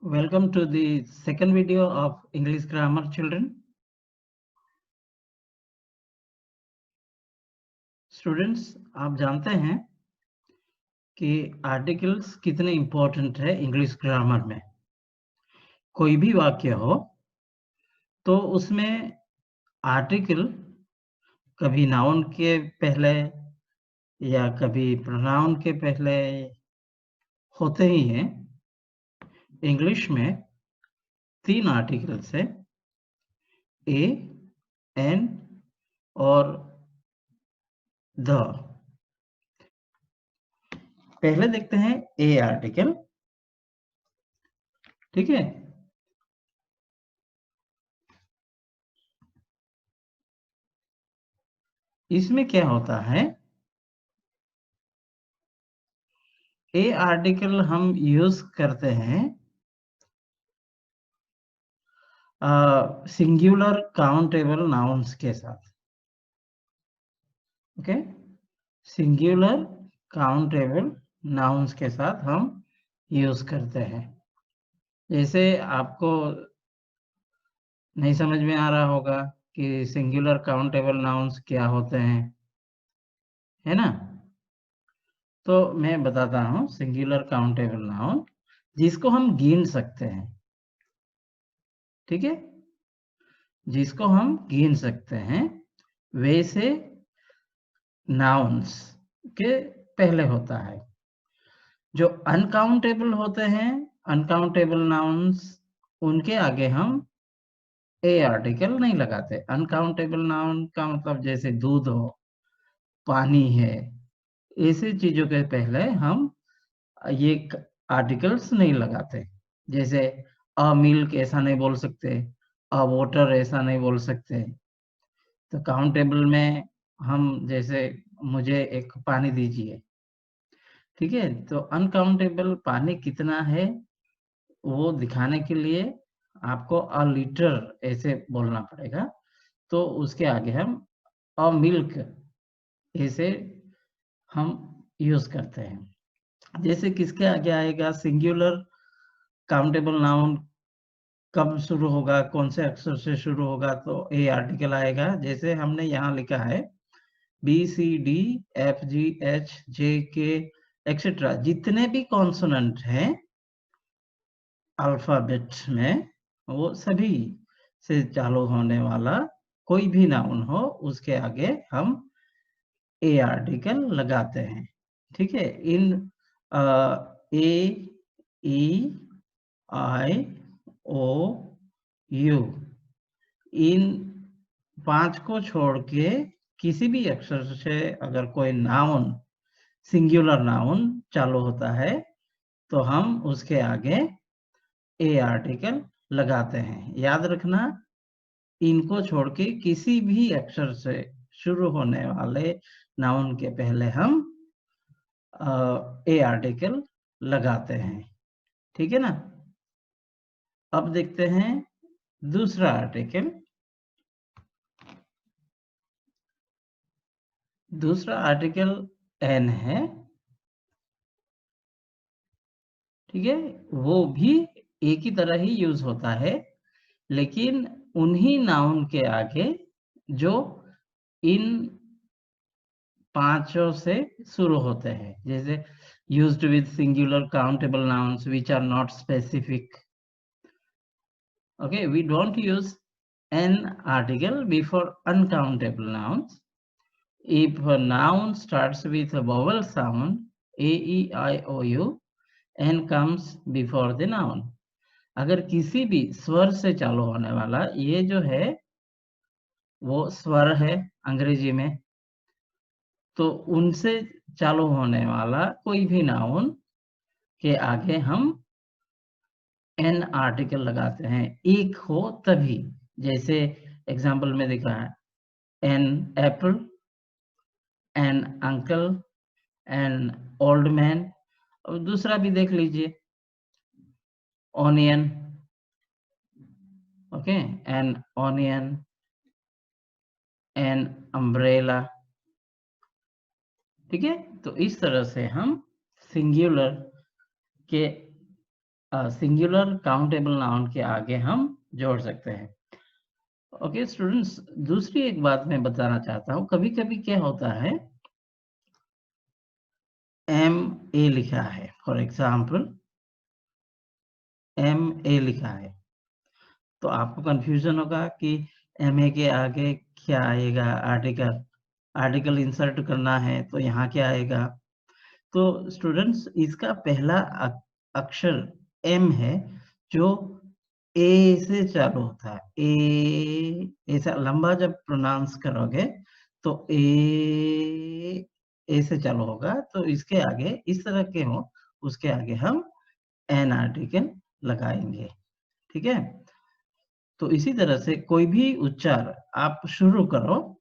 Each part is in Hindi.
Welcome to the second video of English grammar, children. Students, आप जानते हैं कि आर्टिकल्स कितने इंपॉर्टेंट है इंग्लिश ग्रामर में। कोई भी वाक्य हो तो उसमें आर्टिकल कभी नाउन के पहले या कभी प्रोनाउन के पहले होते ही हैं। इंग्लिश में 3 आर्टिकल्स है, ए, एन और द। पहले देखते हैं ए आर्टिकल। ठीक है, इसमें क्या होता है, ए आर्टिकल हम यूज करते हैं सिंगुलर काउंटेबल नाउन्स के साथ। ओके, सिंगुलर काउंटेबल नाउन्स के साथ हम यूज करते हैं। जैसे आपको नहीं समझ में आ रहा होगा कि सिंगुलर काउंटेबल नाउन्स क्या होते हैं, है ना? तो मैं बताता हूँ सिंगुलर काउंटेबल नाउन जिसको हम गिन सकते हैं। ठीक है, जिसको हम गिन सकते हैं वैसे नाउन्स के पहले होता है। जो अनकाउंटेबल होते हैं, अनकाउंटेबल नाउन्स, उनके आगे हम ए आर्टिकल नहीं लगाते। अनकाउंटेबल नाउन का मतलब जैसे दूध हो, पानी है, ऐसी चीजों के पहले हम ये आर्टिकल्स नहीं लगाते। जैसे अ मिल्क ऐसा नहीं बोल सकते, अ वाटर ऐसा नहीं बोल सकते। तो काउंटेबल में हम जैसे मुझे एक पानी दीजिए, ठीक है, तो अनकाउंटेबल पानी कितना है वो दिखाने के लिए आपको अ लीटर ऐसे बोलना पड़ेगा। तो उसके आगे हम अ मिल्क ऐसे हम यूज करते हैं। जैसे किसके आगे आएगा सिंगुलर काउंटेबल नाउन, कब शुरू होगा, कौन से अक्षर से शुरू होगा, तो ए आर्टिकल आएगा। जैसे हमने यहाँ लिखा है B C D F G H J K et cetera, जितने भी कॉन्सोनेंट हैं अल्फाबेट में, वो सभी से चालू होने वाला कोई भी नाउन हो उसके आगे हम ए आर्टिकल लगाते हैं। ठीक है, इन ए ई आई ओ यू, इन 5 को छोड़ के किसी भी अक्षर से अगर कोई नाउन, सिंगुलर नाउन चालू होता है तो हम उसके आगे ए आर्टिकल लगाते हैं। याद रखना, इनको छोड़ के किसी भी अक्षर से शुरू होने वाले नाउन के पहले हम ए आर्टिकल लगाते हैं। ठीक है ना? अब देखते हैं दूसरा आर्टिकल। दूसरा आर्टिकल एन है। ठीक है, वो भी एक ही तरह ही यूज होता है, लेकिन उन्हीं नाउन के आगे जो इन 5 से शुरू होते हैं। जैसे used with singular countable nouns which are not specific. Okay, we don't use an article before uncountable nouns. If a noun starts with a vowel sound a e i o u and comes before the noun, अगर किसी भी स्वर से चालू होने वाला, ये जो है वो स्वर है अंग्रेजी में, तो उनसे चालू होने वाला कोई भी नाउन के आगे हम एन आर्टिकल लगाते हैं, एक हो तभी। जैसे एग्जाम्पल में दिखा है an apple, an uncle, an old man. और दूसरा भी देख लीजिए, onion. Okay, an onion, an umbrella. ठीक है, तो इस तरह से हम सिंगुलर के सिंगुलर काउंटेबल नाउन के आगे हम जोड़ सकते हैं। ओके स्टूडेंट्स, दूसरी एक बात मैं बताना चाहता हूँ, कभी-कभी क्या होता है, MA लिखा है, फॉर एग्जाम्पल MA लिखा है, तो आपको कंफ्यूजन होगा कि MA के आगे क्या आएगा, आर्टिकल इंसर्ट करना है तो यहाँ क्या आएगा। तो स्टूडेंट्स, इसका पहला अक्षर M है, जो A से चालू होता है। ए ऐसा लंबा जब प्रोनाउंस करोगे तो ए से चालू होगा, तो इसके आगे इस तरह के हो, उसके आगे हम एन आर्टिकल लगाएंगे। ठीक है, तो इसी तरह से कोई भी उच्चार आप शुरू करो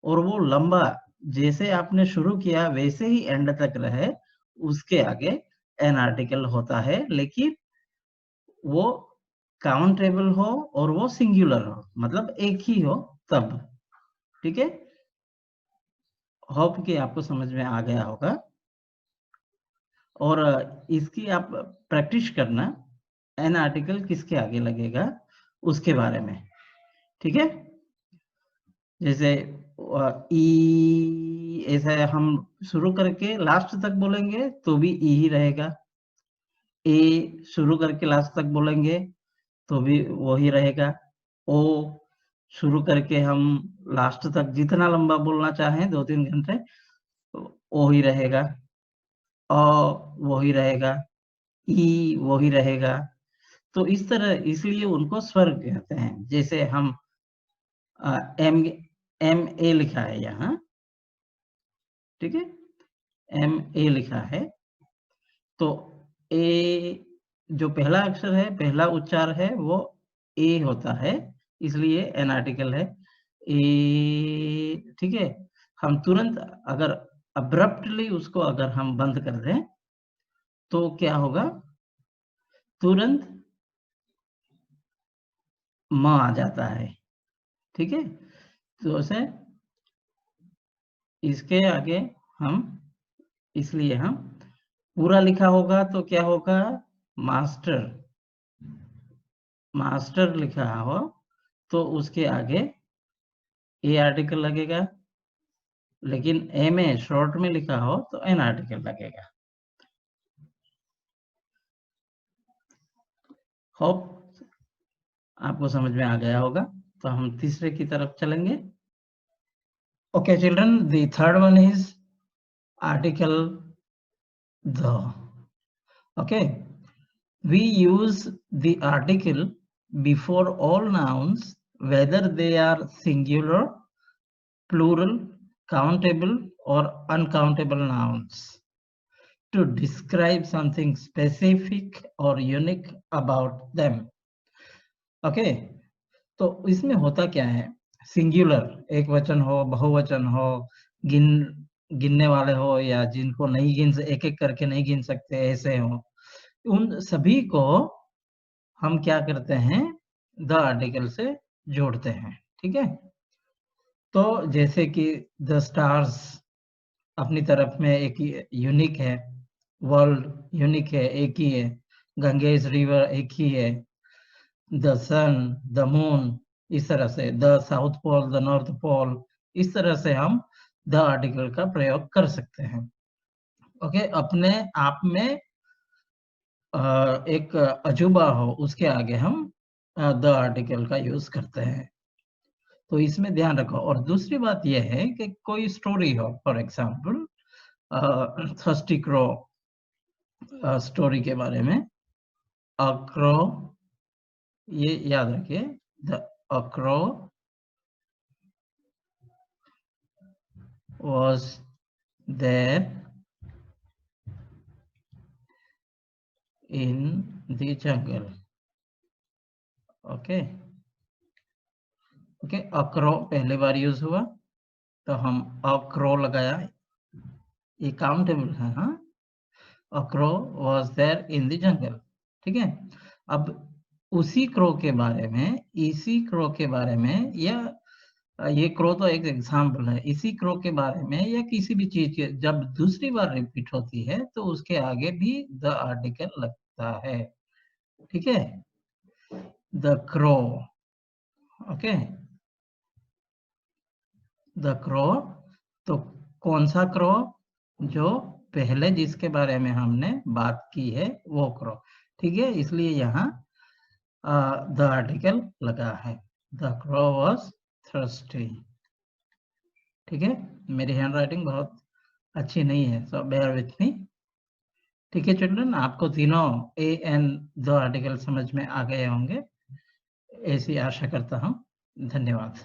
और वो लंबा जैसे आपने शुरू किया वैसे ही एंड तक रहे, उसके आगे एन आर्टिकल होता है, लेकिन वो काउंटेबल हो और वो सिंगुलर हो, मतलब एक ही हो तब। ठीक है, होप कि आपको समझ में आ गया होगा। और इसकी आप प्रैक्टिस करना, एन आर्टिकल किसके आगे लगेगा उसके बारे में। ठीक है, जैसे ई ऐसा हम शुरू करके लास्ट तक बोलेंगे तो भी ई ही रहेगा, ए शुरू करके लास्ट तक बोलेंगे तो भी वही रहेगा, ओ शुरू करके हम लास्ट तक जितना लंबा बोलना चाहें 2-3 घंटे वो ही रहेगा, अ वही रहेगा, ई वही रहेगा। तो इस तरह इसलिए उनको स्वर कहते हैं। जैसे हम एम MA लिखा है यहाँ, ठीक है, MA लिखा है, तो ए जो पहला अक्षर है, पहला उच्चार है वो ए होता है, इसलिए एन आर्टिकल है ए। ठीक है, हम तुरंत अगर अब्रप्टली उसको अगर हम बंद कर दें तो क्या होगा, तुरंत म आ जाता है। ठीक है, तो ऐसे इसके आगे हम, इसलिए हम पूरा लिखा होगा तो क्या होगा, मास्टर, मास्टर लिखा हो तो उसके आगे ए आर्टिकल लगेगा, लेकिन MA शॉर्ट में लिखा हो तो एन आर्टिकल लगेगा। होप आपको समझ में आ गया होगा। तो हम तीसरे की तरफ चलेंगे। Okay children, the third one is article the. Okay, we use the article before all nouns, whether they are singular, plural, countable or uncountable nouns, to describe something specific or unique about them. Okay, तो इसमें होता क्या है, सिंगुलर एक वचन हो, बहुवचन हो, गिनने वाले हो या जिनको नहीं गिन, एक एक करके नहीं गिन सकते ऐसे हो, उन सभी को हम क्या करते हैं, द आर्टिकल से जोड़ते हैं। ठीक है, तो जैसे कि द स्टार्स अपनी तरफ में एक यूनिक है, वर्ल्ड यूनिक है, एक ही है, गंगेज रिवर एक ही है, द सन, द मून, इस तरह से the south pole, the north pole, इस तरह से हम द आर्टिकल का प्रयोग कर सकते हैं। ओके, अपने आप में एक अजूबा हो उसके आगे हम द आर्टिकल का यूज करते हैं, तो इसमें ध्यान रखो। और दूसरी बात यह है कि कोई स्टोरी हो, for example thirsty crow story के बारे में, अ क्रो, ये याद रखिए, the a crow was there in the jungle. Okay okay, a crow पहली बार यूज हुआ तो हम अ क्रो लगाया, ये काउंटेबल है। हाँ, a crow was there in the jungle. ठीक है, अब उसी क्रो के बारे में, इसी क्रो के बारे में, या ये क्रो तो एक एग्जाम्पल है, इसी क्रो के बारे में या किसी भी चीज के जब दूसरी बार रिपीट होती है तो उसके आगे भी द आर्टिकल लगता है। ठीक है, the crow, okay, the crow, तो कौन सा क्रो? जो पहले जिसके बारे में हमने बात की है वो क्रो, ठीक है, इसलिए यहाँ द आर्टिकल लगा है, द क्रो वॉज थर्स्टी। ठीक है, मेरी हैंड राइटिंग बहुत अच्छी नहीं है, सो बेयर विथ मी। ठीक है चिल्ड्रन, आपको तीनों ए एन द आर्टिकल समझ में आ गए होंगे, ऐसी आशा करता हूँ। धन्यवाद।